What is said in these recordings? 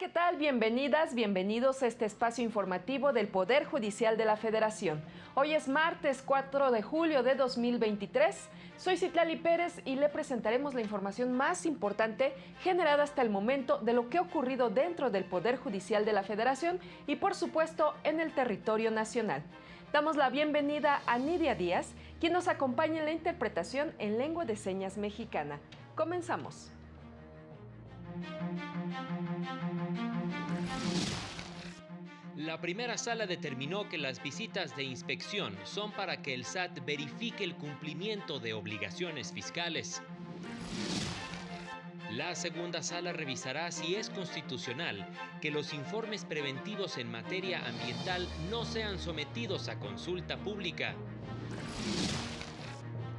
¿qué tal? Bienvenidas, bienvenidos a este espacio informativo del Poder Judicial de la Federación. Hoy es martes 4 de julio de 2023. Soy Citlali Pérez y le presentaremos la información más importante generada hasta el momento de lo que ha ocurrido dentro del Poder Judicial de la Federación y, por supuesto, en el territorio nacional. Damos la bienvenida a Nidia Díaz, quien nos acompaña en la interpretación en lengua de señas mexicana. Comenzamos. La primera sala determinó que las visitas de inspección son para que el SAT verifique el cumplimiento de obligaciones fiscales. La segunda sala revisará si es constitucional que los informes preventivos en materia ambiental no sean sometidos a consulta pública.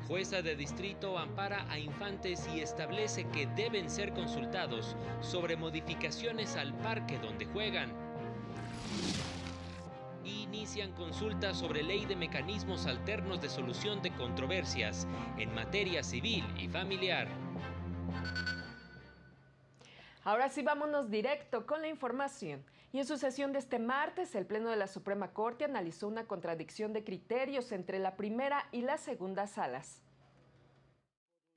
Jueza de distrito ampara a infantes y establece que deben ser consultados sobre modificaciones al parque donde juegan. Inician consultas sobre ley de mecanismos alternos de solución de controversias en materia civil y familiar. Ahora sí, vámonos directo con la información. Y en su sesión de este martes, el Pleno de la Suprema Corte analizó una contradicción de criterios entre la primera y la segunda salas.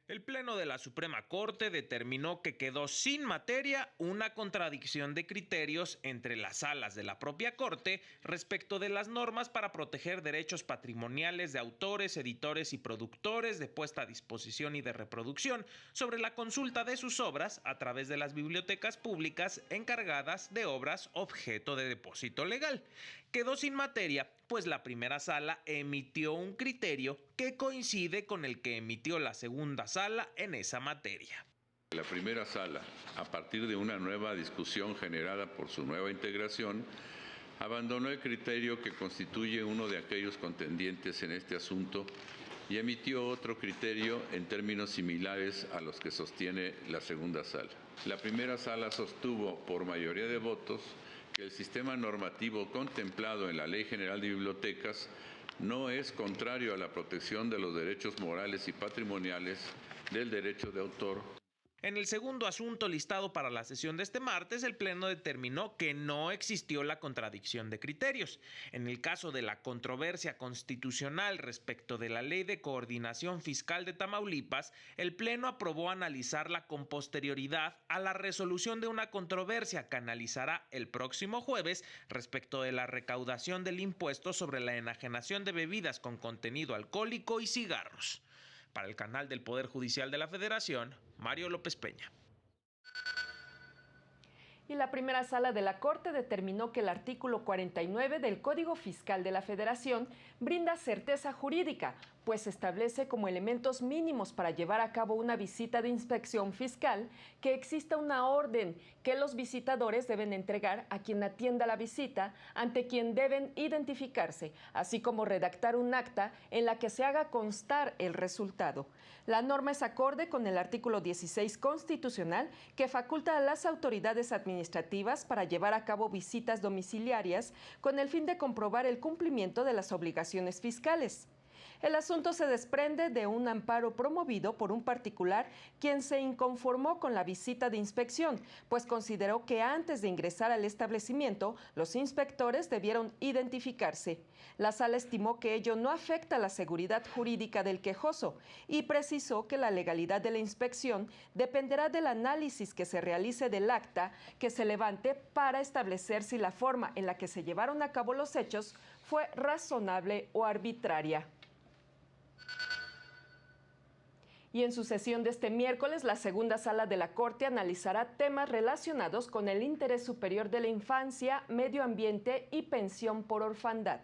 El Pleno de la Suprema Corte determinó que quedó sin materia una contradicción de criterios entre las salas de la propia Corte respecto de las normas para proteger derechos patrimoniales de autores, editores y productores de puesta a disposición y de reproducción sobre la consulta de sus obras a través de las bibliotecas públicas encargadas de obras objeto de depósito legal. Quedó sin materia, pues la primera sala emitió un criterio que coincide con el que emitió la segunda sala en esa materia. La primera sala, a partir de una nueva discusión generada por su nueva integración, abandonó el criterio que constituye uno de aquellos contendientes en este asunto y emitió otro criterio en términos similares a los que sostiene la segunda sala. La primera sala sostuvo por mayoría de votos que el sistema normativo contemplado en la Ley General de Bibliotecas no es contrario a la protección de los derechos morales y patrimoniales del derecho de autor. En el segundo asunto listado para la sesión de este martes, el Pleno determinó que no existió la contradicción de criterios. En el caso de la controversia constitucional respecto de la Ley de Coordinación Fiscal de Tamaulipas, el Pleno aprobó analizarla con posterioridad a la resolución de una controversia que analizará el próximo jueves respecto de la recaudación del impuesto sobre la enajenación de bebidas con contenido alcohólico y cigarros. Para el canal del Poder Judicial de la Federación, Mario López Peña. Y la primera sala de la Corte determinó que el artículo 49 del Código Fiscal de la Federación brinda certeza jurídica, pues establece como elementos mínimos para llevar a cabo una visita de inspección fiscal que exista una orden que los visitadores deben entregar a quien atienda la visita, ante quien deben identificarse, así como redactar un acta en la que se haga constar el resultado. La norma es acorde con el artículo 16 constitucional que faculta a las autoridades administrativas para llevar a cabo visitas domiciliarias con el fin de comprobar el cumplimiento de las obligaciones fiscales. El asunto se desprende de un amparo promovido por un particular quien se inconformó con la visita de inspección, pues consideró que antes de ingresar al establecimiento, los inspectores debieron identificarse. La sala estimó que ello no afecta la seguridad jurídica del quejoso y precisó que la legalidad de la inspección dependerá del análisis que se realice del acta que se levante para establecer si la forma en la que se llevaron a cabo los hechos fue razonable o arbitraria. Y en su sesión de este miércoles, la segunda sala de la Corte analizará temas relacionados con el interés superior de la infancia, medio ambiente y pensión por orfandad.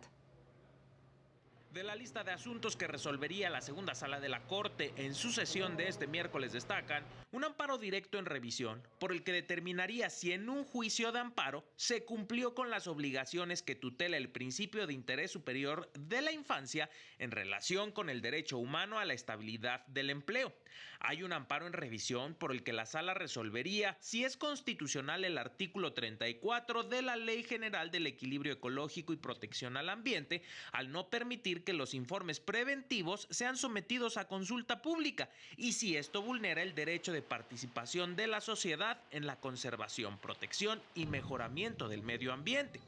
De la lista de asuntos que resolvería la segunda sala de la Corte en su sesión de este miércoles destacan un amparo directo en revisión, por el que determinaría si en un juicio de amparo se cumplió con las obligaciones que tutela el principio de interés superior de la infancia en relación con el derecho humano a la estabilidad del empleo. Hay un amparo en revisión por el que la sala resolvería si es constitucional el artículo 34 de la Ley General del Equilibrio Ecológico y Protección al Ambiente, al no permitir que los informes preventivos sean sometidos a consulta pública y si esto vulnera el derecho de participación de la sociedad en la conservación, protección y mejoramiento del medio ambiente.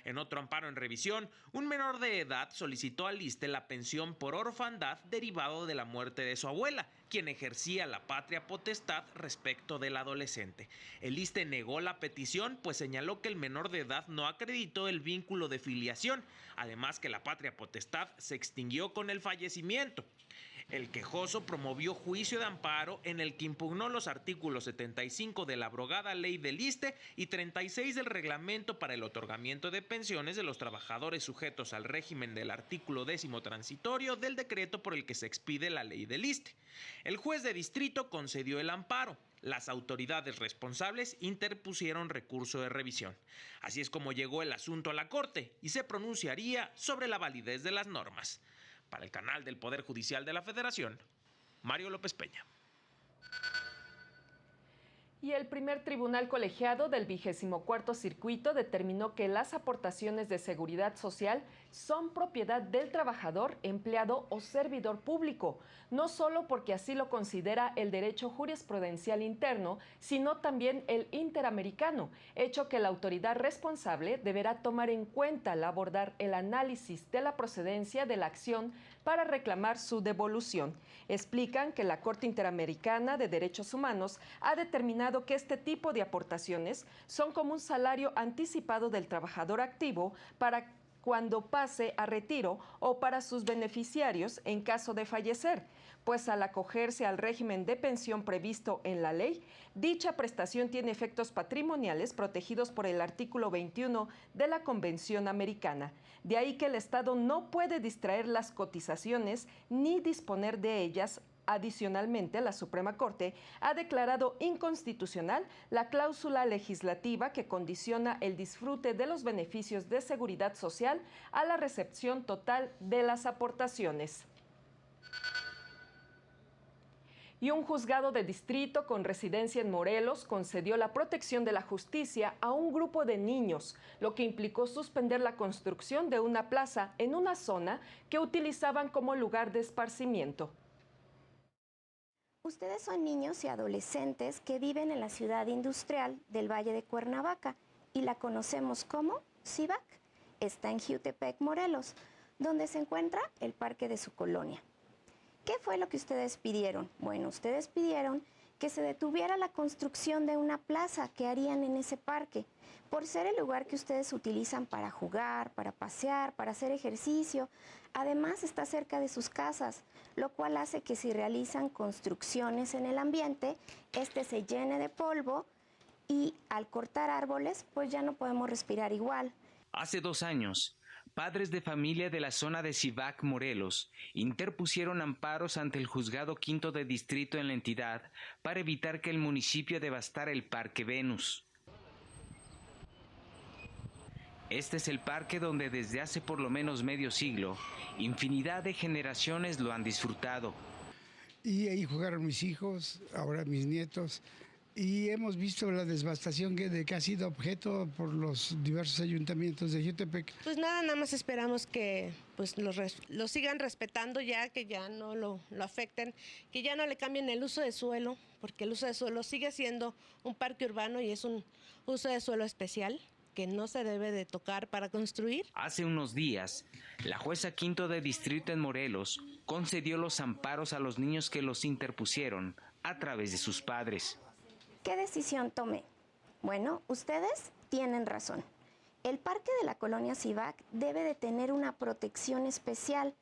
En otro amparo en revisión, un menor de edad solicitó al ISSSTE la pensión por orfandad derivado de la muerte de su abuela, quien ejercía la patria potestad respecto del adolescente. El ISSSTE negó la petición, pues señaló que el menor de edad no acreditó el vínculo de filiación, además que la patria potestad se extinguió con el fallecimiento. El quejoso promovió juicio de amparo en el que impugnó los artículos 75 de la abrogada ley del ISSSTE y 36 del reglamento para el otorgamiento de pensiones de los trabajadores sujetos al régimen del artículo 10º transitorio del decreto por el que se expide la ley del ISSSTE. El juez de distrito concedió el amparo. Las autoridades responsables interpusieron recurso de revisión. Así es como llegó el asunto a la Corte y se pronunciaría sobre la validez de las normas. Para el canal del Poder Judicial de la Federación, Mario López Peña. Y el primer tribunal colegiado del 24º Circuito determinó que las aportaciones de seguridad social son propiedad del trabajador, empleado o servidor público, no solo porque así lo considera el derecho jurisprudencial interno, sino también el interamericano, hecho que la autoridad responsable deberá tomar en cuenta al abordar el análisis de la procedencia de la acción para reclamar su devolución. Explican que la Corte Interamericana de Derechos Humanos ha determinado que este tipo de aportaciones son como un salario anticipado del trabajador activo para cuando pase a retiro o para sus beneficiarios en caso de fallecer, pues al acogerse al régimen de pensión previsto en la ley, dicha prestación tiene efectos patrimoniales protegidos por el artículo 21 de la Convención Americana. De ahí que el Estado no puede distraer las cotizaciones ni disponer de ellas. Adicionalmente, la Suprema Corte ha declarado inconstitucional la cláusula legislativa que condiciona el disfrute de los beneficios de seguridad social a la recepción total de las aportaciones. Y un juzgado de distrito con residencia en Morelos concedió la protección de la justicia a un grupo de niños, lo que implicó suspender la construcción de una plaza en una zona que utilizaban como lugar de esparcimiento. Ustedes son niños y adolescentes que viven en la ciudad industrial del Valle de Cuernavaca y la conocemos como CIVAC. Está en Jiutepec, Morelos, donde se encuentra el parque de su colonia. ¿Qué fue lo que ustedes pidieron? Bueno, ustedes pidieron que se detuviera la construcción de una plaza que harían en ese parque, por ser el lugar que ustedes utilizan para jugar, para pasear, para hacer ejercicio. Además, está cerca de sus casas, lo cual hace que si realizan construcciones en el ambiente, este se llene de polvo y al cortar árboles, pues ya no podemos respirar igual. Hace 2 años, padres de familia de la zona de CIVAC, Morelos, interpusieron amparos ante el Juzgado Quinto de Distrito en la entidad para evitar que el municipio devastara el Parque Venus. Este es el parque donde desde hace por lo menos medio siglo, infinidad de generaciones lo han disfrutado. Y ahí jugaron mis hijos, ahora mis nietos, y hemos visto la devastación que ha sido objeto por los diversos ayuntamientos de Jiutepec. Pues nada más esperamos que pues lo sigan respetando ya, que ya no lo afecten, que ya no le cambien el uso de suelo, porque el uso de suelo sigue siendo un parque urbano y es un uso de suelo especial que no se debe de tocar para construir. Hace unos días, la jueza Quinto de Distrito en Morelos concedió los amparos a los niños que los interpusieron a través de sus padres. ¿Qué decisión tomé? Bueno, ustedes tienen razón. El parque de la colonia CIVAC debe de tener una protección especial.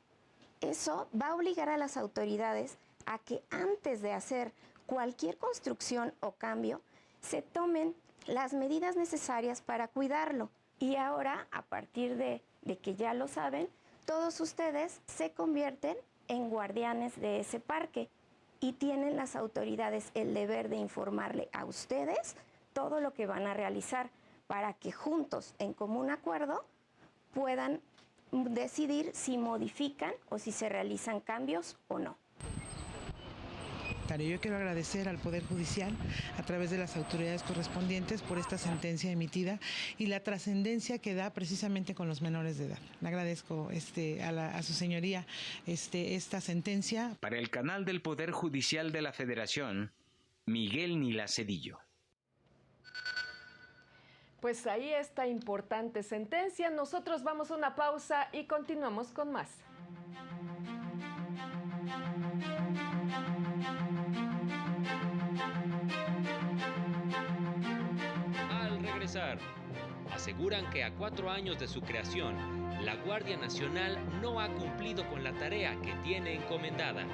Eso va a obligar a las autoridades a que antes de hacer cualquier construcción o cambio, se tomen las medidas necesarias para cuidarlo. Y ahora, a partir de que ya lo saben, todos ustedes se convierten en guardianes de ese parque y tienen las autoridades el deber de informarle a ustedes todo lo que van a realizar para que juntos, en común acuerdo, puedan decidir si modifican o si se realizan cambios o no. parlamentario. Yo quiero agradecer al Poder Judicial a través de las autoridades correspondientes por esta sentencia emitida y la trascendencia que da precisamente con los menores de edad. Le agradezco a su señoría esta sentencia. Para el canal del Poder Judicial de la Federación, Miguel Nila Cedillo. Pues ahí está importante sentencia. Nosotros vamos a una pausa y continuamos con más. Al regresar, aseguran que a 4 años de su creación, la Guardia Nacional no ha cumplido con la tarea que tiene encomendada.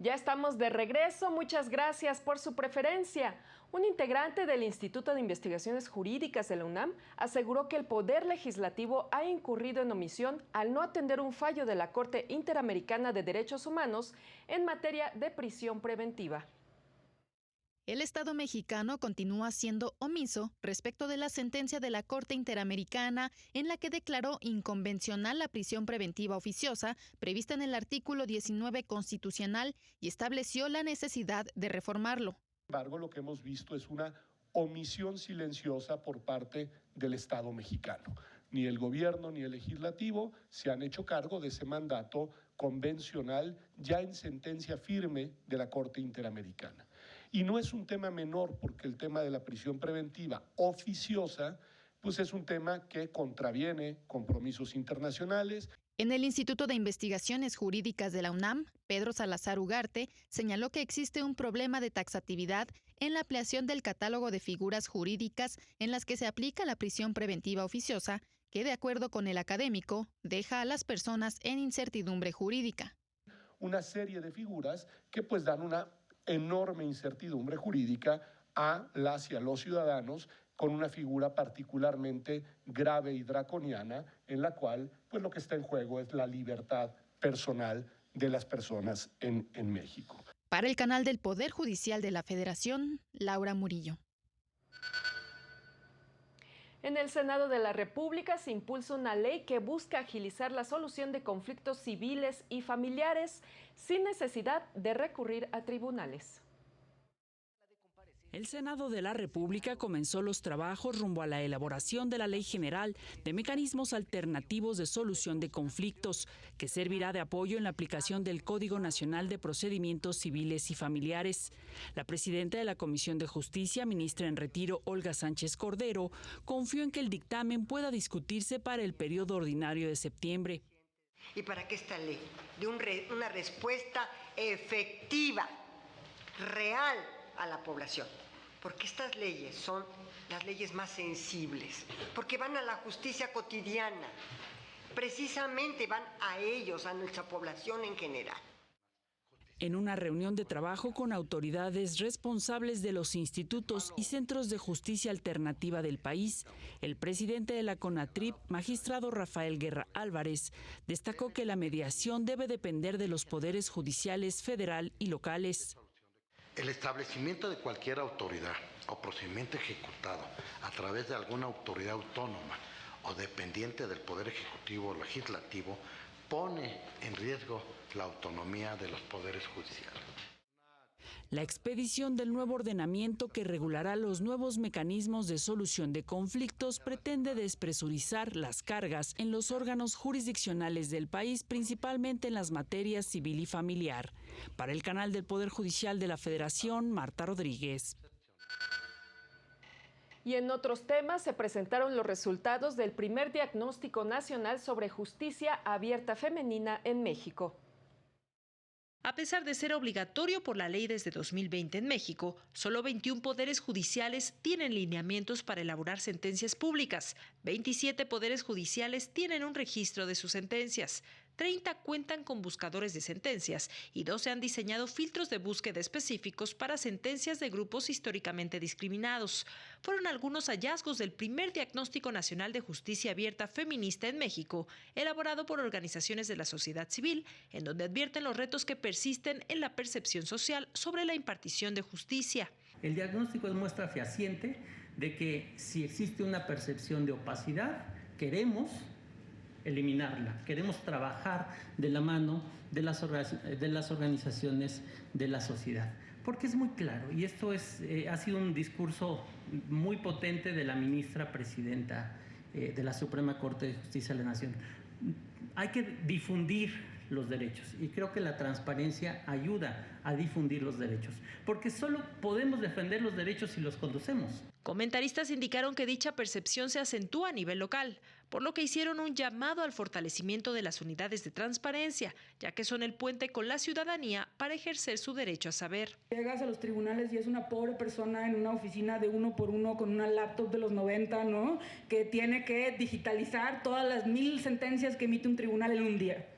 Ya estamos de regreso, muchas gracias por su preferencia. Un integrante del Instituto de Investigaciones Jurídicas de la UNAM aseguró que el Poder Legislativo ha incurrido en omisión al no atender un fallo de la Corte Interamericana de Derechos Humanos en materia de prisión preventiva. El Estado mexicano continúa siendo omiso respecto de la sentencia de la Corte Interamericana en la que declaró inconvencional la prisión preventiva oficiosa prevista en el artículo 19 constitucional y estableció la necesidad de reformarlo. Sin embargo, lo que hemos visto es una omisión silenciosa por parte del Estado mexicano. Ni el gobierno ni el legislativo se han hecho cargo de ese mandato convencional ya en sentencia firme de la Corte Interamericana. Y no es un tema menor, porque el tema de la prisión preventiva oficiosa, pues es un tema que contraviene compromisos internacionales. En el Instituto de Investigaciones Jurídicas de la UNAM, Pedro Salazar Ugarte señaló que existe un problema de taxatividad en la ampliación del catálogo de figuras jurídicas en las que se aplica la prisión preventiva oficiosa, que de acuerdo con el académico, deja a las personas en incertidumbre jurídica. Una serie de figuras que pues dan una enorme incertidumbre jurídica a las y a los ciudadanos, con una figura particularmente grave y draconiana en la cual pues lo que está en juego es la libertad personal de las personas en México. Para el canal del Poder Judicial de la Federación, Laura Murillo. En el Senado de la República se impulsa una ley que busca agilizar la solución de conflictos civiles y familiares sin necesidad de recurrir a tribunales. El Senado de la República comenzó los trabajos rumbo a la elaboración de la Ley General de Mecanismos Alternativos de Solución de Conflictos, que servirá de apoyo en la aplicación del Código Nacional de Procedimientos Civiles y Familiares. La presidenta de la Comisión de Justicia, ministra en retiro, Olga Sánchez Cordero, confió en que el dictamen pueda discutirse para el periodo ordinario de septiembre. Y para que esta ley dé una respuesta efectiva, real, a la población, porque estas leyes son las leyes más sensibles, porque van a la justicia cotidiana, precisamente van a ellos, a nuestra población en general. En una reunión de trabajo con autoridades responsables de los institutos y centros de justicia alternativa del país, el presidente de la CONATRIP, magistrado Rafael Guerra Álvarez, destacó que la mediación debe depender de los poderes judiciales federal y locales. El establecimiento de cualquier autoridad o procedimiento ejecutado a través de alguna autoridad autónoma o dependiente del Poder Ejecutivo o Legislativo pone en riesgo la autonomía de los poderes judiciales. La expedición del nuevo ordenamiento que regulará los nuevos mecanismos de solución de conflictos pretende despresurizar las cargas en los órganos jurisdiccionales del país, principalmente en las materias civil y familiar. Para el canal del Poder Judicial de la Federación, Marta Rodríguez. Y en otros temas se presentaron los resultados del primer diagnóstico nacional sobre justicia abierta femenina en México. A pesar de ser obligatorio por la ley desde 2020 en México, solo 21 poderes judiciales tienen lineamientos para elaborar sentencias públicas. 27 poderes judiciales tienen un registro de sus sentencias. 30 cuentan con buscadores de sentencias y 12 han diseñado filtros de búsqueda específicos para sentencias de grupos históricamente discriminados. Fueron algunos hallazgos del primer Diagnóstico Nacional de Justicia Abierta Feminista en México, elaborado por organizaciones de la sociedad civil, en donde advierten los retos que persisten en la percepción social sobre la impartición de justicia. El diagnóstico es muestra fehaciente de que si existe una percepción de opacidad, queremos eliminarla, queremos trabajar de la mano de las organizaciones de la sociedad. Porque es muy claro, y esto ha sido un discurso muy potente de la ministra presidenta de la Suprema Corte de Justicia de la Nación. Hay que difundir los derechos y creo que la transparencia ayuda a difundir los derechos, porque solo podemos defender los derechos si los conocemos. Comentaristas indicaron que dicha percepción se acentúa a nivel local, por lo que hicieron un llamado al fortalecimiento de las unidades de transparencia, ya que son el puente con la ciudadanía para ejercer su derecho a saber. Llegas a los tribunales y es una pobre persona en una oficina de 1 por 1 con una laptop de los 90, ¿no? Que tiene que digitalizar todas las 1000 sentencias que emite un tribunal en un día.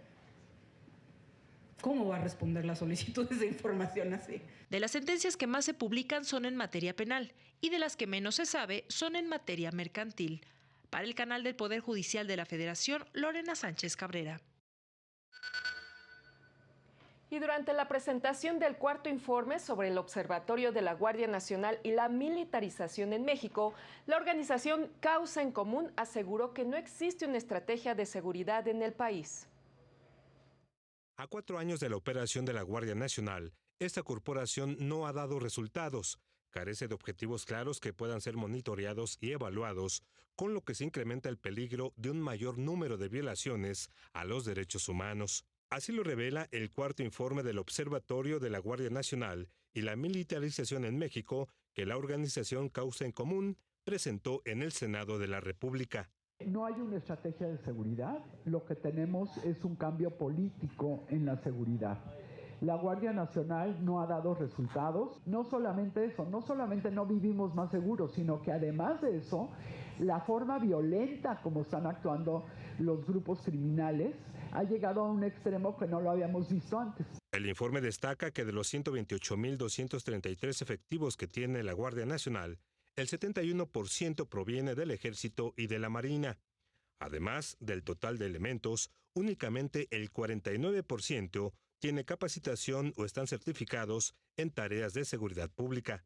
¿Cómo va a responder las solicitudes de información así? De las sentencias que más se publican son en materia penal y de las que menos se sabe son en materia mercantil. Para el canal del Poder Judicial de la Federación, Lorena Sánchez Cabrera. Y durante la presentación del cuarto informe sobre el Observatorio de la Guardia Nacional y la militarización en México, la organización Causa en Común aseguró que no existe una estrategia de seguridad en el país. A 4 años de la operación de la Guardia Nacional, esta corporación no ha dado resultados, carece de objetivos claros que puedan ser monitoreados y evaluados, con lo que se incrementa el peligro de un mayor número de violaciones a los derechos humanos. Así lo revela el cuarto informe del Observatorio de la Guardia Nacional y la militarización en México que la organización Causa en Común presentó en el Senado de la República. No hay una estrategia de seguridad, lo que tenemos es un cambio político en la seguridad. La Guardia Nacional no ha dado resultados, no solamente eso, no solamente no vivimos más seguros, sino que además de eso, la forma violenta como están actuando los grupos criminales ha llegado a un extremo que no lo habíamos visto antes. El informe destaca que de los 128.233 efectivos que tiene la Guardia Nacional, el 71% proviene del Ejército y de la Marina. Además del total de elementos, únicamente el 49% tiene capacitación o están certificados en tareas de seguridad pública.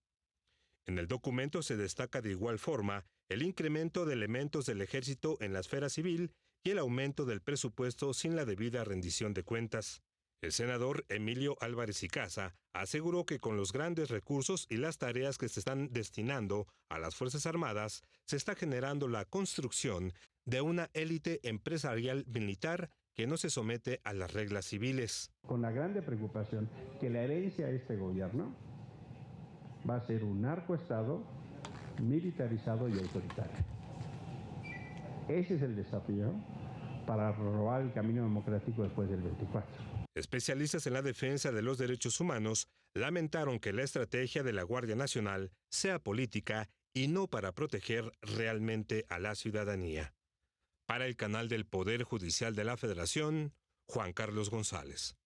En el documento se destaca de igual forma el incremento de elementos del Ejército en la esfera civil y el aumento del presupuesto sin la debida rendición de cuentas. El senador Emilio Álvarez y Casa aseguró que con los grandes recursos y las tareas que se están destinando a las Fuerzas Armadas, se está generando la construcción de una élite empresarial militar que no se somete a las reglas civiles. Con la grande preocupación que la herencia de este gobierno va a ser un narcoestado militarizado y autoritario. Ese es el desafío para robar el camino democrático después del 24. Especialistas en la defensa de los derechos humanos lamentaron que la estrategia de la Guardia Nacional sea política y no para proteger realmente a la ciudadanía. Para el canal del Poder Judicial de la Federación, Juan Carlos González.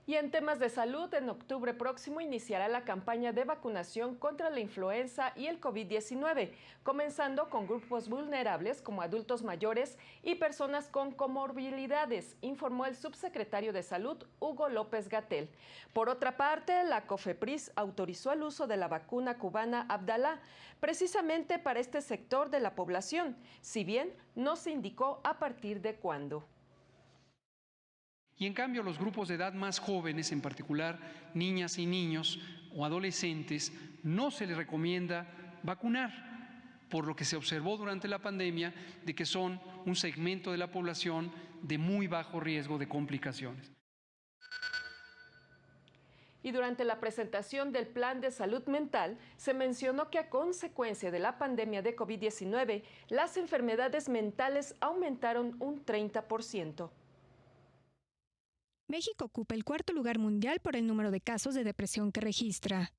Y en temas de salud, en octubre próximo iniciará la campaña de vacunación contra la influenza y el COVID-19, comenzando con grupos vulnerables como adultos mayores y personas con comorbilidades, informó el subsecretario de Salud, Hugo López-Gatell. Por otra parte, la COFEPRIS autorizó el uso de la vacuna cubana Abdalá, precisamente para este sector de la población, si bien no se indicó a partir de cuándo. Y en cambio, los grupos de edad más jóvenes, en particular niñas y niños o adolescentes, no se les recomienda vacunar, por lo que se observó durante la pandemia de que son un segmento de la población de muy bajo riesgo de complicaciones. Y durante la presentación del Plan de Salud Mental, se mencionó que a consecuencia de la pandemia de COVID-19, las enfermedades mentales aumentaron un 30%. México ocupa el 4º lugar mundial por el número de casos de depresión que registra,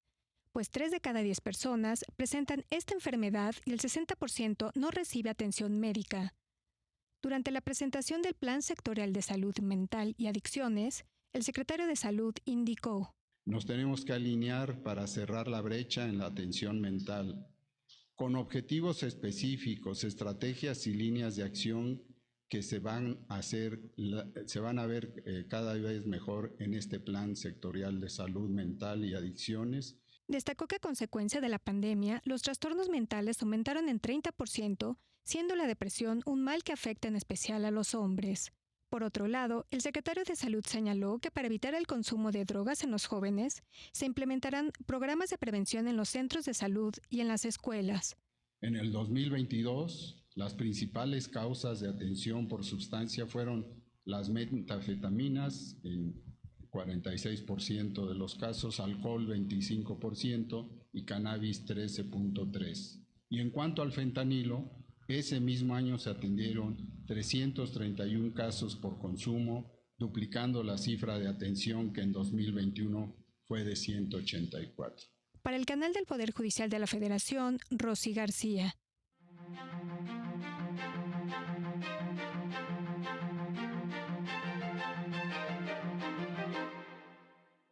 pues 3 de cada 10 personas presentan esta enfermedad y el 60% no recibe atención médica. Durante la presentación del Plan Sectorial de Salud Mental y Adicciones, el secretario de Salud indicó: nos tenemos que alinear para cerrar la brecha en la atención mental, con objetivos específicos, estrategias y líneas de acción que se van a ver cada vez mejor en este Plan Sectorial de Salud Mental y Adicciones. Destacó que a consecuencia de la pandemia, los trastornos mentales aumentaron en 30%, siendo la depresión un mal que afecta en especial a los hombres. Por otro lado, el secretario de Salud señaló que para evitar el consumo de drogas en los jóvenes, se implementarán programas de prevención en los centros de salud y en las escuelas. En el 2022, las principales causas de atención por sustancia fueron las metanfetaminas, en 46% de los casos, alcohol 25% y cannabis 13.3%. Y en cuanto al fentanilo, ese mismo año se atendieron 331 casos por consumo, duplicando la cifra de atención que en 2021 fue de 184. Para el canal del Poder Judicial de la Federación, Rosy García.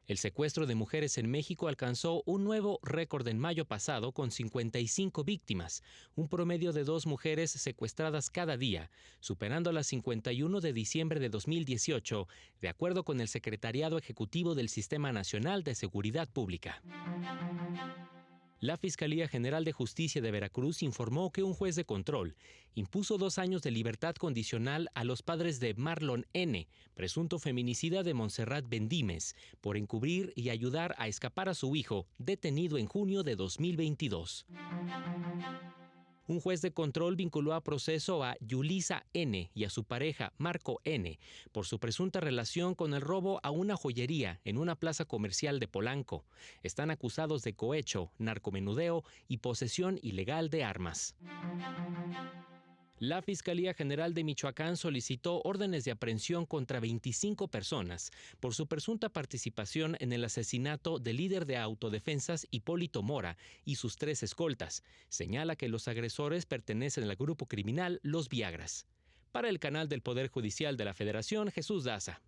El secuestro de mujeres en México alcanzó un nuevo récord en mayo pasado con 55 víctimas, un promedio de 2 mujeres secuestradas cada día, superando las 51 de diciembre de 2018, de acuerdo con el Secretariado Ejecutivo del Sistema Nacional de Seguridad Pública. La Fiscalía General de Justicia de Veracruz informó que un juez de control impuso 2 años de libertad condicional a los padres de Marlon N., presunto feminicida de Montserrat Bendímez, por encubrir y ayudar a escapar a su hijo, detenido en junio de 2022. Un juez de control vinculó a proceso a Yulisa N. y a su pareja, Marco N., por su presunta relación con el robo a una joyería en una plaza comercial de Polanco. Están acusados de cohecho, narcomenudeo y posesión ilegal de armas. La Fiscalía General de Michoacán solicitó órdenes de aprehensión contra 25 personas por su presunta participación en el asesinato del líder de autodefensas Hipólito Mora y sus 3 escoltas. Señala que los agresores pertenecen al grupo criminal Los Viagras. Para el canal del Poder Judicial de la Federación, Jesús Daza.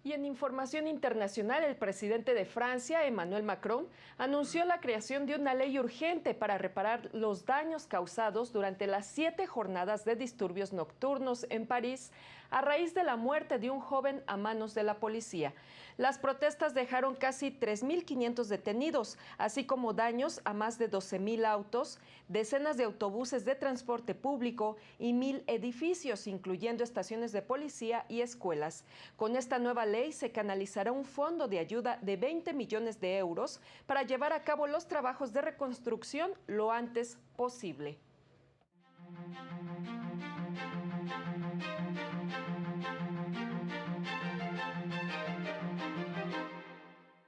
Y en información internacional, el presidente de Francia, Emmanuel Macron, anunció la creación de una ley urgente para reparar los daños causados durante las 7 jornadas de disturbios nocturnos en París a raíz de la muerte de un joven a manos de la policía. Las protestas dejaron casi 3.500 detenidos, así como daños a más de 12.000 autos, decenas de autobuses de transporte público y 1.000 edificios, incluyendo estaciones de policía y escuelas. Con esta nueva ley se canalizará un fondo de ayuda de 20 millones de euros para llevar a cabo los trabajos de reconstrucción lo antes posible.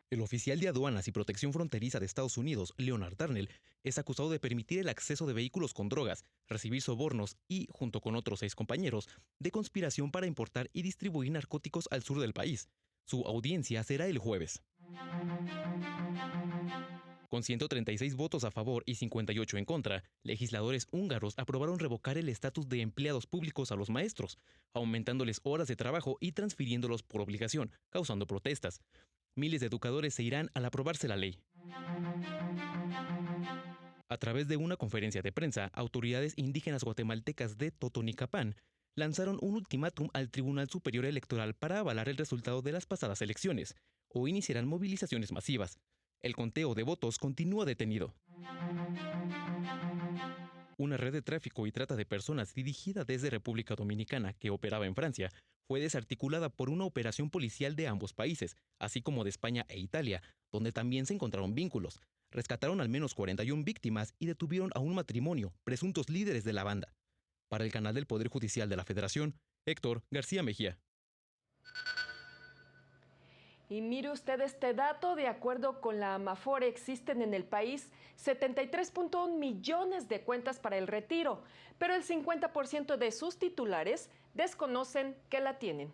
El oficial de aduanas y protección fronteriza de Estados Unidos, Leonard Darnell, es acusado de permitir el acceso de vehículos con drogas, recibir sobornos y, junto con otros 6 compañeros, de conspiración para importar y distribuir narcóticos al sur del país. Su audiencia será el jueves. Con 136 votos a favor y 58 en contra, legisladores húngaros aprobaron revocar el estatus de empleados públicos a los maestros, aumentándoles horas de trabajo y transfiriéndolos por obligación, causando protestas. Miles de educadores se irán al aprobarse la ley. A través de una conferencia de prensa, autoridades indígenas guatemaltecas de Totonicapán lanzaron un ultimátum al Tribunal Superior Electoral para avalar el resultado de las pasadas elecciones, o iniciarán movilizaciones masivas. El conteo de votos continúa detenido. Una red de tráfico y trata de personas dirigida desde República Dominicana que operaba en Francia fue desarticulada por una operación policial de ambos países, así como de España e Italia, donde también se encontraron vínculos. Rescataron al menos 41 víctimas y detuvieron a un matrimonio, presuntos líderes de la banda. Para el canal del Poder Judicial de la Federación, Héctor García Mejía. Y mire usted este dato, de acuerdo con la Amafore, existen en el país 73.1 millones de cuentas para el retiro, pero el 50% de sus titulares desconocen que la tienen.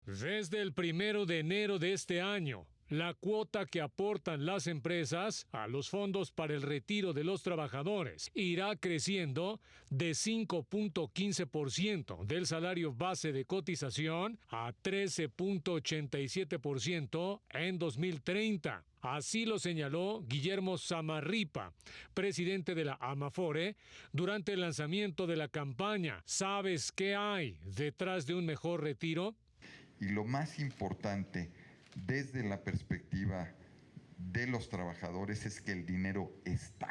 Desde el 1 de enero de este año, La cuota que aportan las empresas a los fondos para el retiro de los trabajadores irá creciendo de 5.15% del salario base de cotización a 13.87% en 2030. Así lo señaló Guillermo Samarripa, presidente de la Amafore, durante el lanzamiento de la campaña. ¿Sabes qué hay detrás de un mejor retiro? Y lo más importante, desde la perspectiva de los trabajadores, es que el dinero está.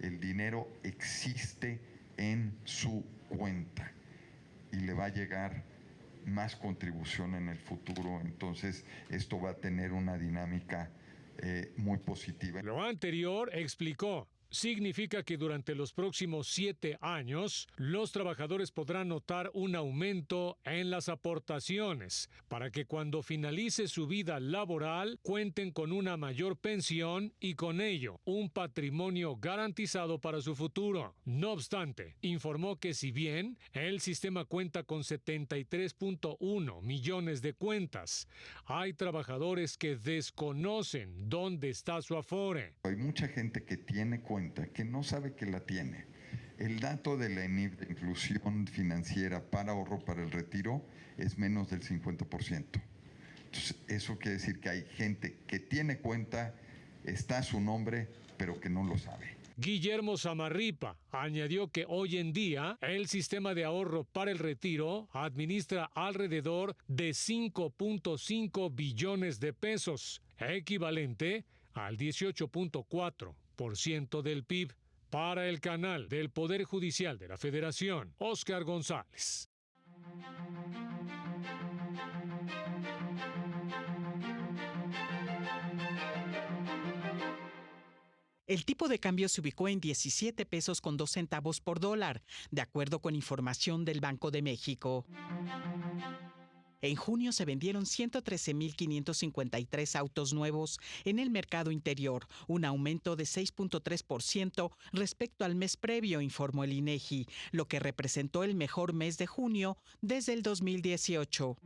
El dinero existe en su cuenta y le va a llegar más contribución en el futuro. Entonces, esto va a tener una dinámica muy positiva. Lo anterior, explicó, significa que durante los próximos 7 años, los trabajadores podrán notar un aumento en las aportaciones para que cuando finalice su vida laboral cuenten con una mayor pensión y con ello un patrimonio garantizado para su futuro. No obstante, informó que si bien el sistema cuenta con 73.1 millones de cuentas, hay trabajadores que desconocen dónde está su Afore. Hay mucha gente que tiene cuenta que no sabe que la tiene. El dato de la ENIF de inclusión financiera para ahorro para el retiro es menos del 50%. Entonces, eso quiere decir que hay gente que tiene cuenta, está su nombre, pero que no lo sabe. Guillermo Samarripa añadió que hoy en día el sistema de ahorro para el retiro administra alrededor de 5.5 billones de pesos, equivalente al 18.4% del PIB. Para el canal del Poder Judicial de la Federación, Óscar González. El tipo de cambio se ubicó en 17 pesos con 2 centavos por dólar, de acuerdo con información del Banco de México. En junio se vendieron 113.553 autos nuevos en el mercado interior, un aumento de 6.3% respecto al mes previo, informó el INEGI, lo que representó el mejor mes de junio desde el 2018.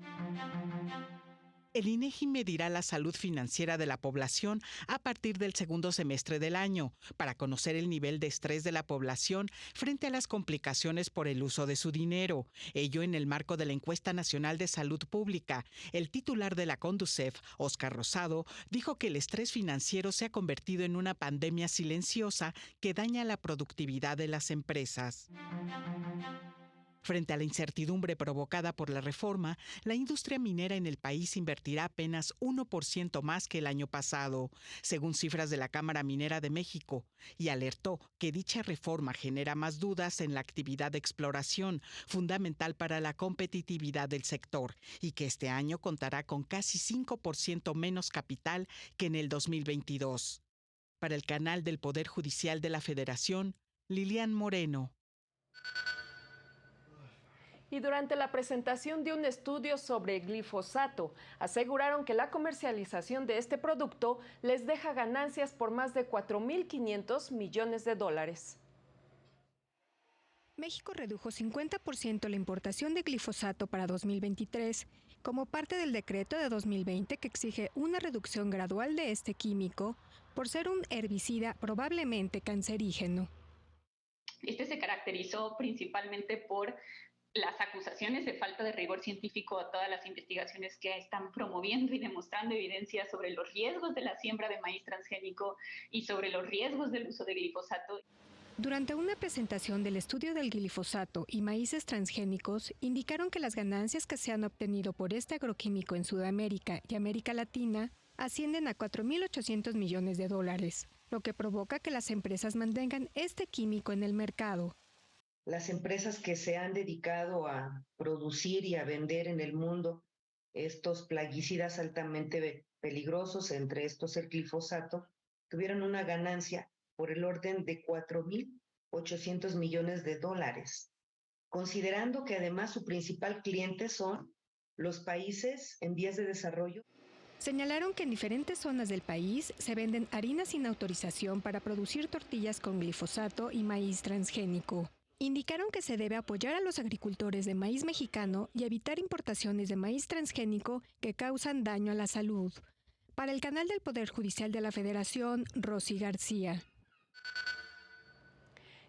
El INEGI medirá la salud financiera de la población a partir del segundo semestre del año para conocer el nivel de estrés de la población frente a las complicaciones por el uso de su dinero. Ello en el marco de la Encuesta Nacional de Salud Pública. El titular de la Conducef, Óscar Rosado, dijo que el estrés financiero se ha convertido en una pandemia silenciosa que daña la productividad de las empresas. Frente a la incertidumbre provocada por la reforma, la industria minera en el país invertirá apenas 1% más que el año pasado, según cifras de la Cámara Minera de México, y alertó que dicha reforma genera más dudas en la actividad de exploración, fundamental para la competitividad del sector, y que este año contará con casi 5% menos capital que en el 2022. Para el canal del Poder Judicial de la Federación, Lilian Moreno. Y durante la presentación de un estudio sobre glifosato, aseguraron que la comercialización de este producto les deja ganancias por más de 4.500 millones de dólares. México redujo 50% la importación de glifosato para 2023, como parte del decreto de 2020 que exige una reducción gradual de este químico por ser un herbicida probablemente cancerígeno. Este se caracterizó principalmente por las acusaciones de falta de rigor científico a todas las investigaciones que están promoviendo y demostrando evidencia sobre los riesgos de la siembra de maíz transgénico y sobre los riesgos del uso de glifosato. Durante una presentación del estudio del glifosato y maíces transgénicos, indicaron que las ganancias que se han obtenido por este agroquímico en Sudamérica y América Latina ascienden a 4.800 millones de dólares, lo que provoca que las empresas mantengan este químico en el mercado. Las empresas que se han dedicado a producir y a vender en el mundo estos plaguicidas altamente peligrosos, entre estos el glifosato, tuvieron una ganancia por el orden de 4.800 millones de dólares, considerando que además su principal cliente son los países en vías de desarrollo. Señalaron que en diferentes zonas del país se venden harinas sin autorización para producir tortillas con glifosato y maíz transgénico. Indicaron que se debe apoyar a los agricultores de maíz mexicano y evitar importaciones de maíz transgénico que causan daño a la salud. Para el canal del Poder Judicial de la Federación, Rosy García.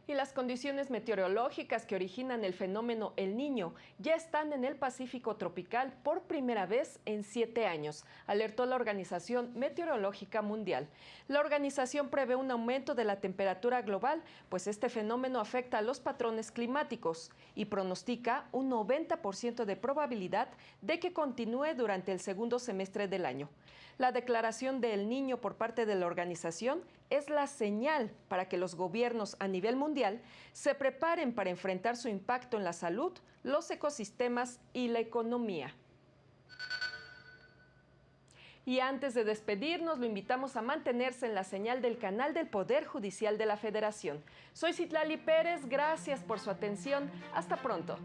Y las condiciones meteorológicas que originan el fenómeno El Niño ya están en el Pacífico tropical por primera vez en 7 años, alertó la Organización Meteorológica Mundial. La organización prevé un aumento de la temperatura global, pues este fenómeno afecta a los patrones climáticos y pronostica un 90% de probabilidad de que continúe durante el segundo semestre del año. La declaración de El Niño por parte de la organización es la señal para que los gobiernos a nivel mundial se preparen para enfrentar su impacto en la salud, los ecosistemas y la economía. Y antes de despedirnos, lo invitamos a mantenerse en la señal del canal del Poder Judicial de la Federación. Soy Citlali Pérez, gracias por su atención. Hasta pronto.